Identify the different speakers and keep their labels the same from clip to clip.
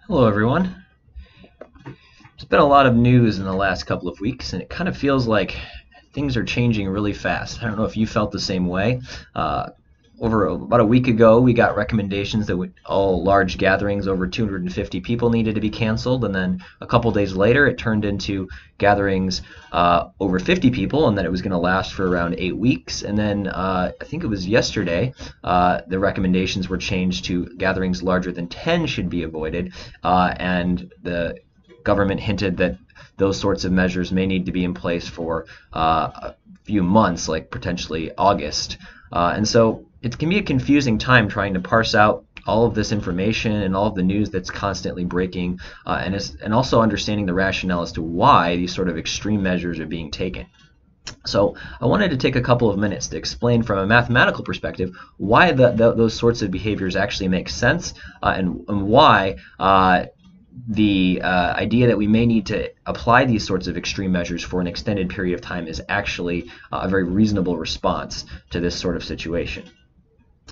Speaker 1: Hello, everyone. There's been a lot of news in the last couple of weeks, and it kind of feels like things are changing really fast. I don't know if you felt the same way. Uh, Over about a week ago, we got recommendations that all large gatherings over 250 people needed to be canceled, and then a couple days later, it turned into gatherings over 50 people, and that it was going to last for around 8 weeks. And then I think it was yesterday, the recommendations were changed to gatherings larger than 10 should be avoided, and the government hinted that those sorts of measures may need to be in place for a few months, like potentially August. And so it can be a confusing time trying to parse out all of this information and all of the news that's constantly breaking, and also understanding the rationale as to why these sort of extreme measures are being taken. So I wanted to take a couple of minutes to explain from a mathematical perspective why those sorts of behaviors actually make sense, and why the idea that we may need to apply these sorts of extreme measures for an extended period of time is actually a very reasonable response to this sort of situation.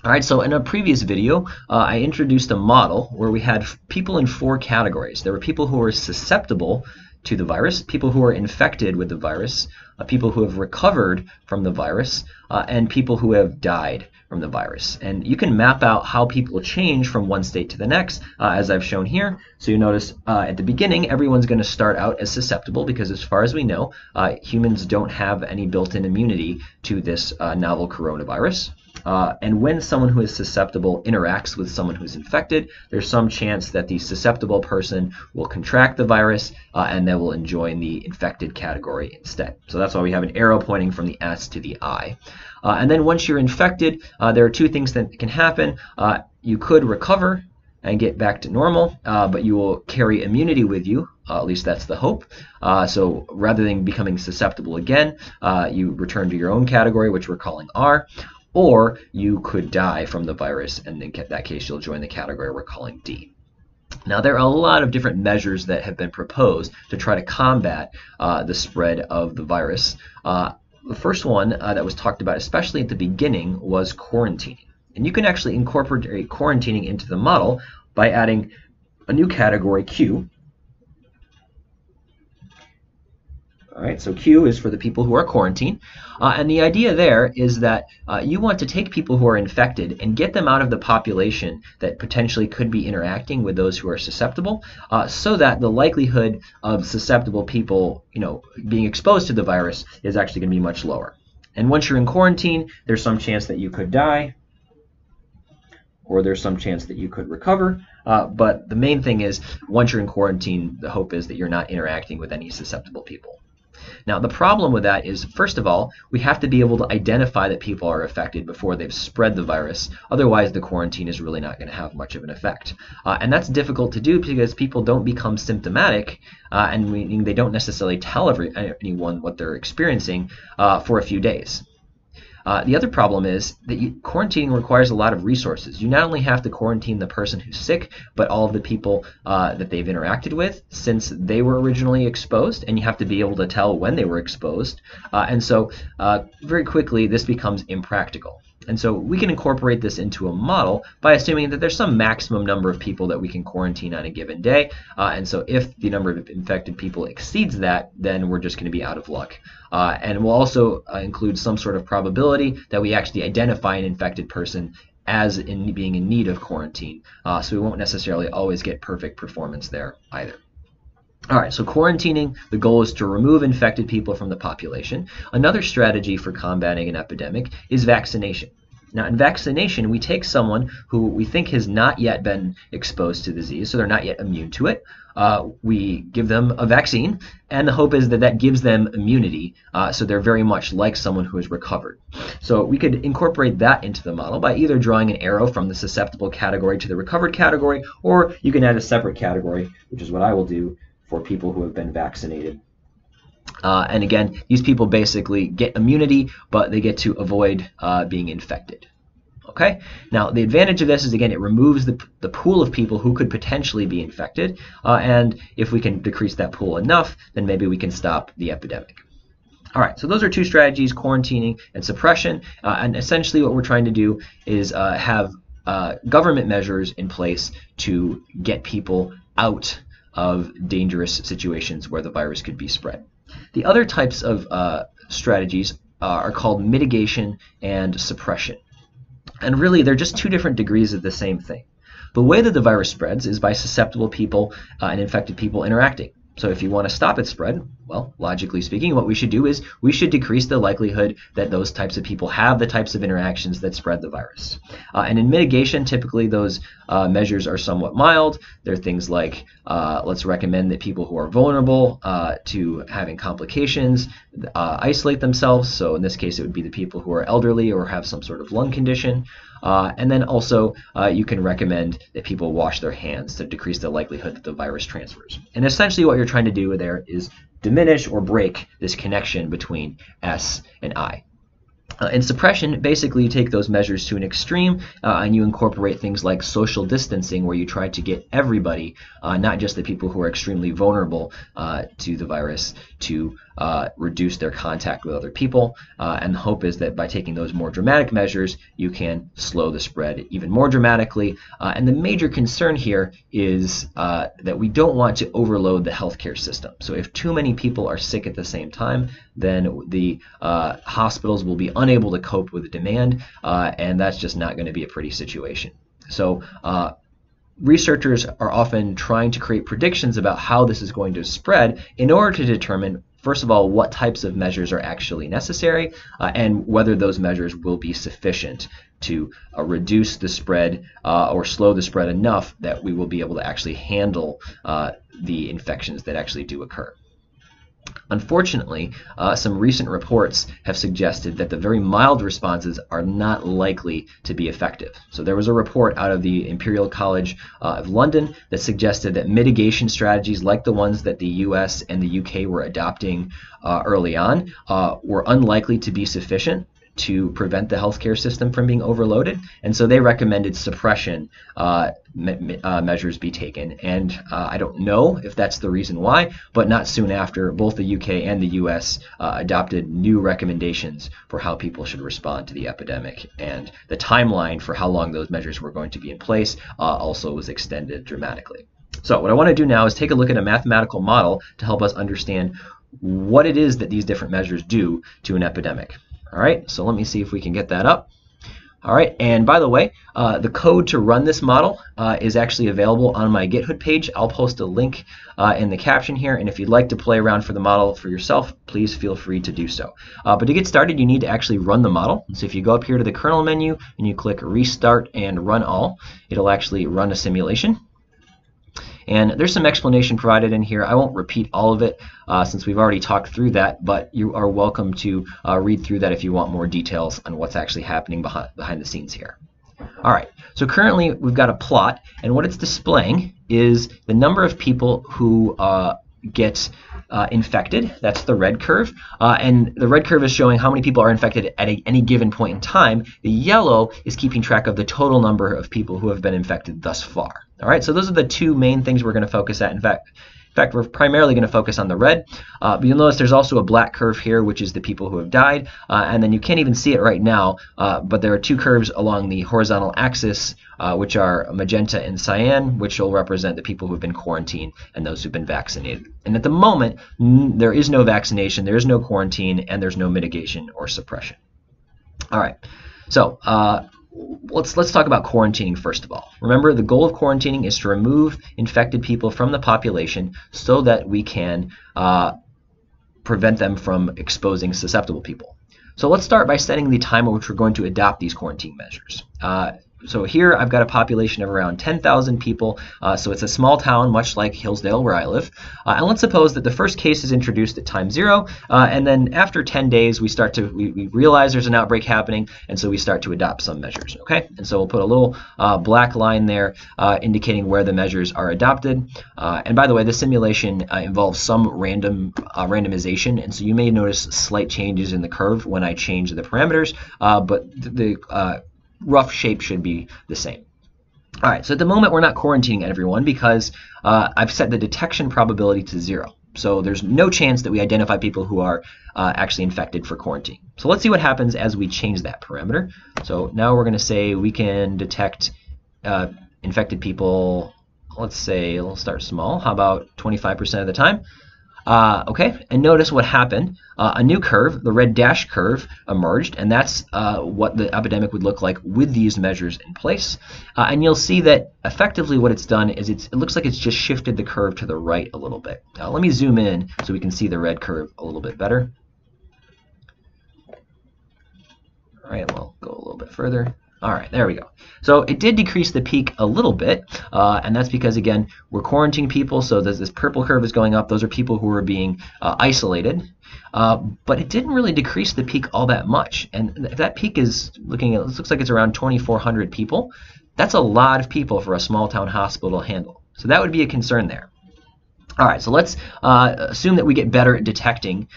Speaker 1: All right, so in a previous video, I introduced a model where we had people in 4 categories. There were people who were susceptible to the virus, people who are infected with the virus, people who have recovered from the virus, and people who have died from the virus. And you can map out how people change from one state to the next, as I've shown here. So you notice at the beginning, everyone's going to start out as susceptible because, as far as we know, humans don't have any built-in immunity to this novel coronavirus. And when someone who is susceptible interacts with someone who's infected, there's some chance that the susceptible person will contract the virus, and they will join the infected category instead. So that's why we have an arrow pointing from the S to the I. And then once you're infected, there are 2 things that can happen. You could recover and get back to normal, but you will carry immunity with you. At least that's the hope. So rather than becoming susceptible again, you return to your own category, which we're calling R. Or you could die from the virus, and in that case, you'll join the category we're calling D. Now, there are a lot of different measures that have been proposed to try to combat the spread of the virus. The first one that was talked about, especially at the beginning, was quarantining. And you can actually incorporate quarantining into the model by adding a new category, Q. All right, so Q is for the people who are quarantined. And the idea there is that you want to take people who are infected and get them out of the population that potentially could be interacting with those who are susceptible, so that the likelihood of susceptible people, being exposed to the virus is actually going to be much lower. And once you're in quarantine, there's some chance that you could die, or there's some chance that you could recover. But the main thing is, once you're in quarantine, the hope is that you're not interacting with any susceptible people. Now, the problem with that is, first of all, we have to be able to identify that people are affected before they've spread the virus. Otherwise, the quarantine is really not going to have much of an effect. And that's difficult to do because people don't become symptomatic, and meaning they don't necessarily tell anyone what they're experiencing for a few days. The other problem is that quarantining requires a lot of resources. You not only have to quarantine the person who's sick, but all of the people that they've interacted with since they were originally exposed, and you have to be able to tell when they were exposed. And so very quickly, this becomes impractical. And so we can incorporate this into a model by assuming that there's some maximum number of people that we can quarantine on a given day. And so if the number of infected people exceeds that, then we're just going to be out of luck. And we'll also include some sort of probability that we actually identify an infected person as being in need of quarantine. So we won't necessarily always get perfect performance there either. All right, so quarantining, the goal is to remove infected people from the population. Another strategy for combating an epidemic is vaccination. Now, in vaccination, we take someone who we think has not yet been exposed to the disease, so they're not yet immune to it. We give them a vaccine, and the hope is that that gives them immunity, so they're very much like someone who has recovered. So we could incorporate that into the model by either drawing an arrow from the susceptible category to the recovered category, or you can add a separate category, which is what I will do for people who have been vaccinated. And again, these people basically get immunity, but they get to avoid being infected. Okay. Now, the advantage of this is, again, it removes the pool of people who could potentially be infected, and if we can decrease that pool enough, then maybe we can stop the epidemic. All right, so those are 2 strategies, quarantining and suppression, and essentially what we're trying to do is have government measures in place to get people out of dangerous situations where the virus could be spread. The other types of strategies are called mitigation and suppression. And really, they're just two different degrees of the same thing. The way that the virus spreads is by susceptible people and infected people interacting. So if you want to stop its spread, well, logically speaking, what we should do is we should decrease the likelihood that those types of people have the types of interactions that spread the virus. And in mitigation, typically those measures are somewhat mild. They're things like let's recommend that people who are vulnerable to having complications isolate themselves. So in this case, it would be the people who are elderly or have some sort of lung condition. And then also you can recommend that people wash their hands to decrease the likelihood that the virus transfers. And essentially what you're trying to do there is diminish or break this connection between S and I. In suppression, basically you take those measures to an extreme and you incorporate things like social distancing, where you try to get everybody, not just the people who are extremely vulnerable to the virus, to reduce their contact with other people. And the hope is that by taking those more dramatic measures, you can slow the spread even more dramatically. And the major concern here is that we don't want to overload the healthcare system. So if too many people are sick at the same time, then the hospitals will be unable to cope with the demand, and that's just not going to be a pretty situation. So researchers are often trying to create predictions about how this is going to spread in order to determine, first of all, what types of measures are actually necessary and whether those measures will be sufficient to reduce the spread or slow the spread enough that we will be able to actually handle the infections that actually do occur. Unfortunately, some recent reports have suggested that the very mild responses are not likely to be effective. So there was a report out of the Imperial College of London that suggested that mitigation strategies like the ones that the US and the UK were adopting early on were unlikely to be sufficient to prevent the healthcare system from being overloaded, and so they recommended suppression measures be taken. And I don't know if that's the reason why, but not soon after, both the UK and the US adopted new recommendations for how people should respond to the epidemic, and the timeline for how long those measures were going to be in place also was extended dramatically. So what I want to do now is take a look at a mathematical model to help us understand what it is that these different measures do to an epidemic. All right, so let me see if we can get that up. All right, and by the way, the code to run this model is actually available on my GitHub page. I'll post a link in the caption here, and if you'd like to play around for the model for yourself, please feel free to do so. But to get started, you need to actually run the model. So if you go up here to the kernel menu and you click Restart and Run All, it'll actually run a simulation. And there's some explanation provided in here. I won't repeat all of it since we've already talked through that, but you are welcome to read through that if you want more details on what's actually happening behind the scenes here. All right, so currently we've got a plot, and what it's displaying is the number of people who get infected. That's the red curve, and the red curve is showing how many people are infected at any given point in time. The yellow is keeping track of the total number of people who have been infected thus far. All right, so those are the two main things we're going to focus at. In fact, we're primarily going to focus on the red, but you'll notice there's also a black curve here, which is the people who have died, and then you can't even see it right now, but there are two curves along the horizontal axis, which are magenta and cyan, which will represent the people who have been quarantined and those who've been vaccinated. And at the moment, there is no vaccination, there is no quarantine, and there's no mitigation or suppression. All right, so let's talk about quarantining first of all. Remember, the goal of quarantining is to remove infected people from the population so that we can prevent them from exposing susceptible people. So let's start by setting the time at which we're going to adopt these quarantine measures. So here I've got a population of around 10,000 people, so it's a small town much like Hillsdale where I live. And let's suppose that the first case is introduced at time 0, and then after 10 days we realize there's an outbreak happening, and so we start to adopt some measures. Okay, and so we'll put a little black line there indicating where the measures are adopted. And by the way, the simulation involves some randomization, and so you may notice slight changes in the curve when I change the parameters, but the rough shape should be the same. All right, so at the moment we're not quarantining everyone because I've set the detection probability to 0. So there's no chance that we identify people who are actually infected for quarantine. So let's see what happens as we change that parameter. So now we're going to say we can detect infected people let's say we'll start small. How about 25% of the time? Okay, and notice what happened. A new curve, the red dash curve, emerged, and that's what the epidemic would look like with these measures in place. And you'll see that effectively what it's done is it looks like it's just shifted the curve to the right a little bit. Now let me zoom in so we can see the red curve a little bit better. All right, we'll go a little bit further. All right, there we go. So it did decrease the peak a little bit, and that's because, again, we're quarantining people, so this purple curve is going up. Those are people who are being isolated, but it didn't really decrease the peak all that much. And that peak is looking at, it looks like it's around 2,400 people. That's a lot of people for a small town hospital to handle. So that would be a concern there. All right, so let's assume that we get better at detecting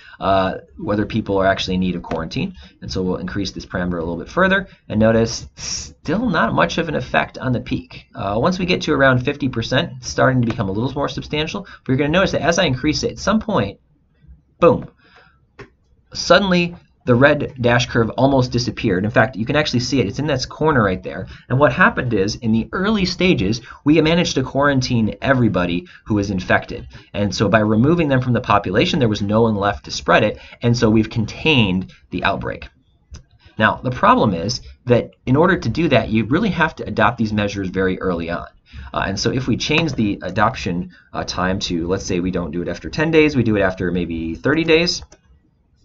Speaker 1: whether people are actually in need of quarantine. And so we'll increase this parameter a little bit further. And notice still not much of an effect on the peak. Once we get to around 50%, it's starting to become a little more substantial. But you're going to notice that as I increase it, at some point, boom, suddenly the red dash curve almost disappeared. In fact, you can actually see it. It's in this corner right there. And what happened is, in the early stages, we managed to quarantine everybody who was infected. And so by removing them from the population, there was no one left to spread it. And so we've contained the outbreak. Now, the problem is that in order to do that, you really have to adopt these measures very early on. And so if we change the adoption time to, let's say we don't do it after 10 days, we do it after maybe 30 days,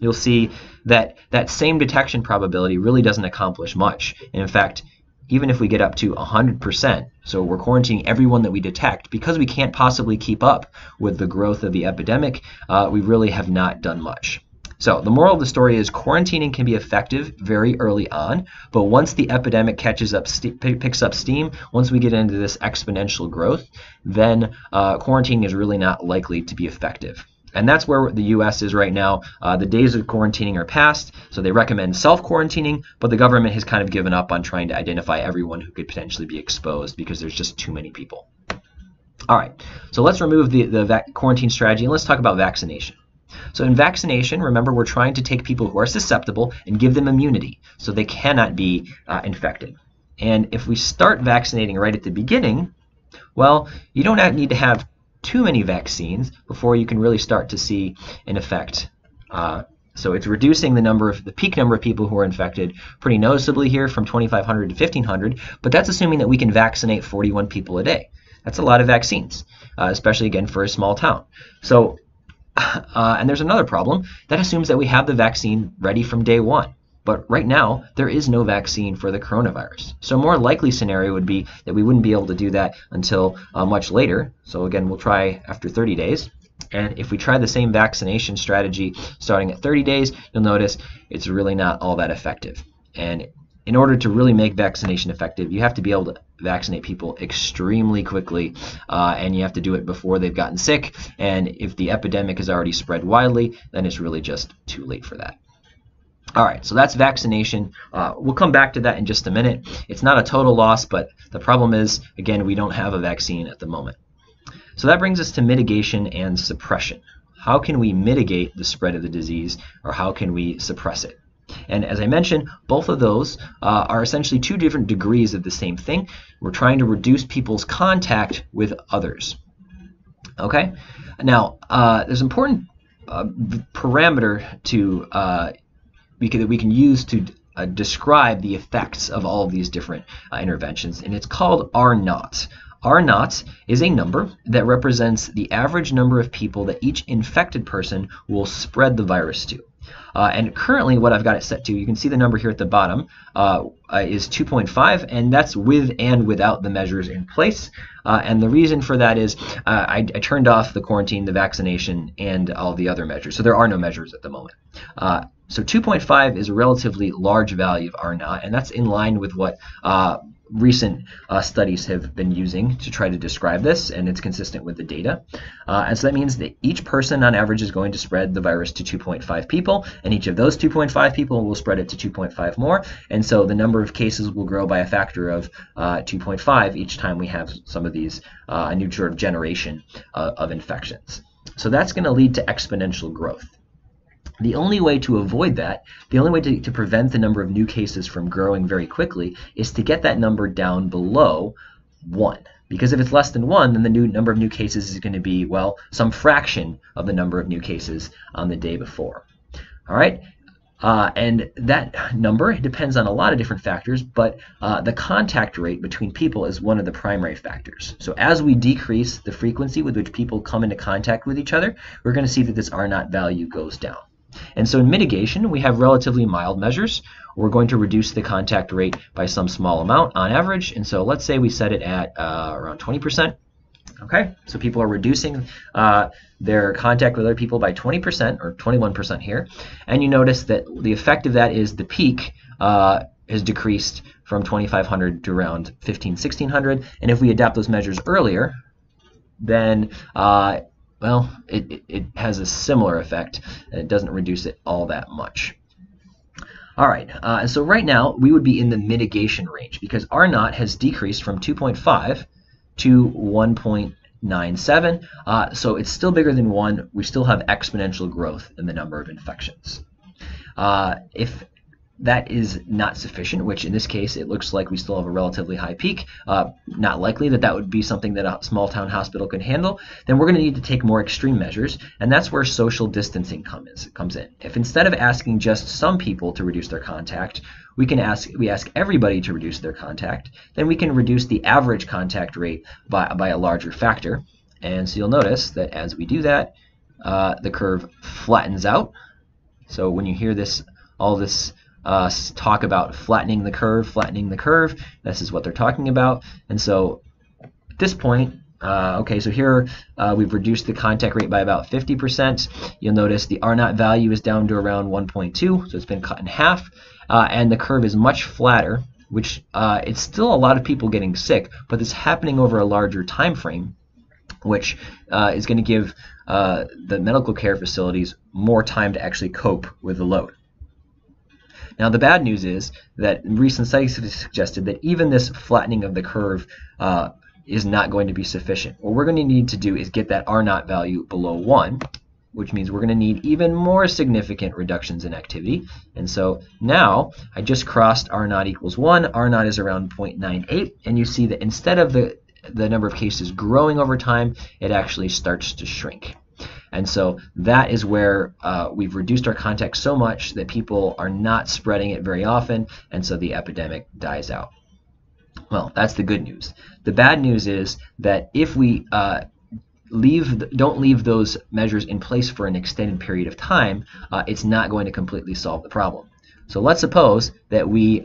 Speaker 1: you'll see that that same detection probability really doesn't accomplish much. And in fact, even if we get up to 100%, so we're quarantining everyone that we detect, because we can't possibly keep up with the growth of the epidemic, we really have not done much. So the moral of the story is quarantining can be effective very early on, but once the epidemic catches up, picks up steam, once we get into this exponential growth, then quarantining is really not likely to be effective. And that's where the U.S. is right now. The days of quarantining are past, so they recommend self-quarantining, but the government has kind of given up on trying to identify everyone who could potentially be exposed because there's just too many people. All right, so let's remove the quarantine strategy and let's talk about vaccination. So in vaccination, remember, we're trying to take people who are susceptible and give them immunity so they cannot be infected. And if we start vaccinating right at the beginning, well, you don't need to have too many vaccines before you can really start to see an effect. So it's reducing the peak number of people who are infected pretty noticeably here from 2,500 to 1,500, but that's assuming that we can vaccinate 41 people a day. That's a lot of vaccines, especially again for a small town. So, and there's another problem. That assumes that we have the vaccine ready from day one. But right now, there is no vaccine for the coronavirus. So a more likely scenario would be that we wouldn't be able to do that until much later. So again, we'll try after 30 days. And if we try the same vaccination strategy starting at 30 days, you'll notice it's really not all that effective. And in order to really make vaccination effective, you have to be able to vaccinate people extremely quickly, and you have to do it before they've gotten sick. And if the epidemic has already spread widely, then it's really just too late for that. All right, so that's vaccination. We'll come back to that in just a minute. It's not a total loss, but the problem is, again, we don't have a vaccine at the moment. So that brings us to mitigation and suppression. How can we mitigate the spread of the disease, or how can we suppress it? And as I mentioned, both of those are essentially two different degrees of the same thing. We're trying to reduce people's contact with others. Okay? Now, there's an important parameter to we can use to describe the effects of all of these different interventions, and it's called R0. R0 is a number that represents the average number of people that each infected person will spread the virus to. And currently what I've got it set to, you can see the number here at the bottom, is 2.5, and that's with and without the measures in place. And the reason for that is I turned off the quarantine, the vaccination, and all the other measures. So there are no measures at the moment. So 2.5 is a relatively large value of R0, and that's in line with what recent studies have been using to try to describe this, and it's consistent with the data. And so that means that each person on average is going to spread the virus to 2.5 people, and each of those 2.5 people will spread it to 2.5 more, and so the number of cases will grow by a factor of 2.5 each time we have some of these, a new sort of generation of infections. So that's going to lead to exponential growth. The only way to avoid that, the only way to prevent the number of new cases from growing very quickly, is to get that number down below 1. Because if it's less than 1, then the new number of new cases is going to be, well, some fraction of the number of new cases on the day before. All right? And that number depends on a lot of different factors, but the contact rate between people is one of the primary factors. So as we decrease the frequency with which people come into contact with each other, we're going to see that this R0 value goes down. And so in mitigation, we have relatively mild measures. We're going to reduce the contact rate by some small amount on average. And so let's say we set it at around 20%. Okay, so people are reducing their contact with other people by 20% or 21% here. And you notice that the effect of that is the peak has decreased from 2,500 to around 1,600. And if we adapt those measures earlier, then well, it has a similar effect. It doesn't reduce it all that much. All right, and so right now we would be in the mitigation range because R0 has decreased from 2.5 to 1.97. So it's still bigger than 1. We still have exponential growth in the number of infections. If that is not sufficient, which in this case it looks like we still have a relatively high peak, not likely that that would be something that a small town hospital could handle, then we're going to need to take more extreme measures, and that's where social distancing comes in. If instead of asking just some people to reduce their contact, we ask everybody to reduce their contact, then we can reduce the average contact rate by a larger factor. And so you'll notice that as we do that, the curve flattens out. So when you hear all this talk about flattening the curve, this is what they're talking about. And so at this point, okay, so here we've reduced the contact rate by about 50%. You'll notice the R0 value is down to around 1.2, so it's been cut in half, and the curve is much flatter, which it's still a lot of people getting sick, but it's happening over a larger time frame, which is going to give the medical care facilities more time to actually cope with the load. Now, the bad news is that recent studies have suggested that even this flattening of the curve is not going to be sufficient. What we're going to need to do is get that R0 value below 1, which means we're going to need even more significant reductions in activity. And so now I just crossed R0 equals 1. R0 is around 0.98, and you see that instead of the number of cases growing over time, it actually starts to shrink. And so that is where we've reduced our contact so much that people are not spreading it very often, and so the epidemic dies out. Well, that's the good news. The bad news is that if we don't leave those measures in place for an extended period of time, it's not going to completely solve the problem. So let's suppose that we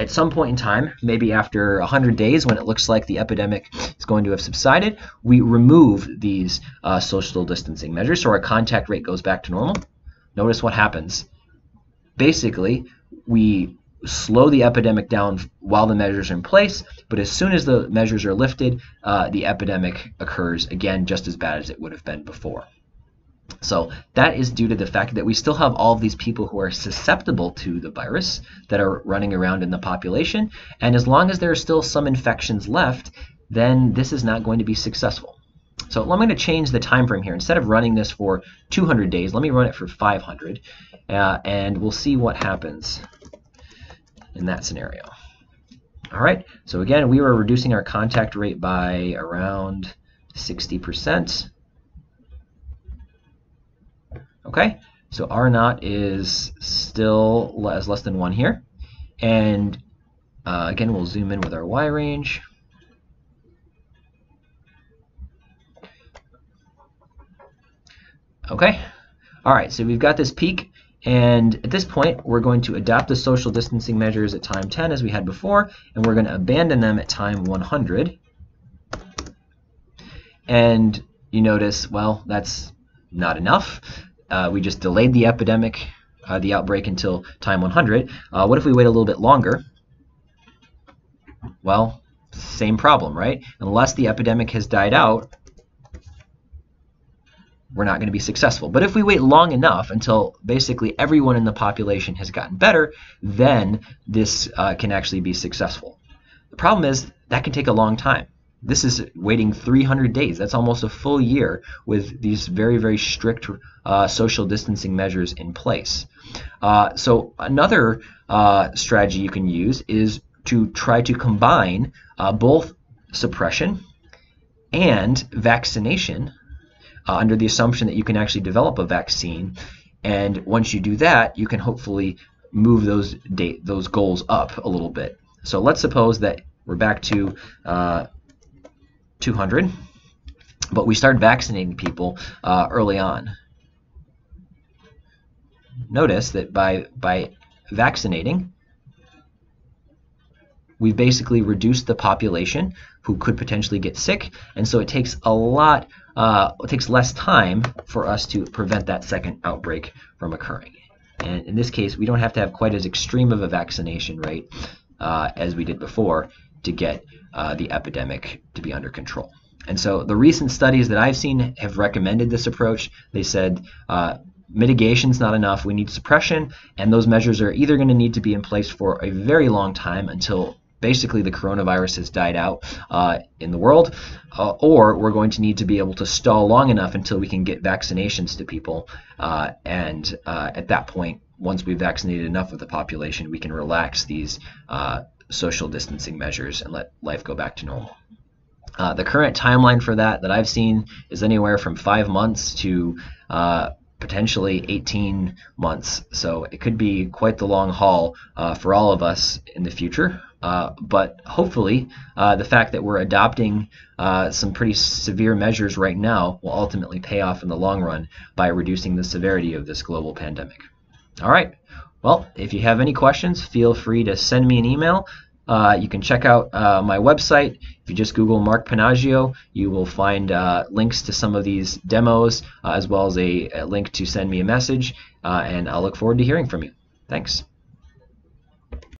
Speaker 1: at some point in time, maybe after 100 days when it looks like the epidemic is going to have subsided, we remove these social distancing measures so our contact rate goes back to normal. Notice what happens. Basically, we slow the epidemic down while the measures are in place, but as soon as the measures are lifted, the epidemic occurs again just as bad as it would have been before. So that is due to the fact that we still have all of these people who are susceptible to the virus that are running around in the population, and as long as there are still some infections left, then this is not going to be successful. So I'm going to change the time frame here. Instead of running this for 200 days, let me run it for 500, and we'll see what happens in that scenario. All right, so again, we were reducing our contact rate by around 60%. Okay, so R0 is still less than 1 here. And again, we'll zoom in with our Y range. Okay, all right, so we've got this peak. And at this point, we're going to adopt the social distancing measures at time 10 as we had before, and we're going to abandon them at time 100. And you notice, well, that's not enough. We just delayed the epidemic, the outbreak, until time 100. What if we wait a little bit longer? Well, same problem, right? Unless the epidemic has died out, we're not going to be successful. But if we wait long enough until basically everyone in the population has gotten better, then this can actually be successful. The problem is that can take a long time. This is waiting 300 days. That's almost a full year with these very, very strict social distancing measures in place. So another strategy you can use is to try to combine both suppression and vaccination under the assumption that you can actually develop a vaccine. And once you do that, you can hopefully move those goals up a little bit. So let's suppose that we're back to 200, but we start vaccinating people early on. Notice that by vaccinating, we've basically reduced the population who could potentially get sick, and so it takes less time for us to prevent that second outbreak from occurring. And in this case, we don't have to have quite as extreme of a vaccination rate as we did before to get the epidemic to be under control. And so the recent studies that I've seen have recommended this approach. They said mitigation's not enough, we need suppression, and those measures are either going to need to be in place for a very long time until basically the coronavirus has died out in the world, or we're going to need to be able to stall long enough until we can get vaccinations to people, and at that point, once we've vaccinated enough of the population, we can relax these social distancing measures and let life go back to normal. The current timeline for that I've seen is anywhere from 5 months to potentially 18 months. So it could be quite the long haul for all of us in the future. But hopefully the fact that we're adopting some pretty severe measures right now will ultimately pay off in the long run by reducing the severity of this global pandemic. All right. Well, if you have any questions, feel free to send me an email. You can check out my website. If you just Google Mark Panaggio, you will find links to some of these demos, as well as a link to send me a message, and I'll look forward to hearing from you. Thanks.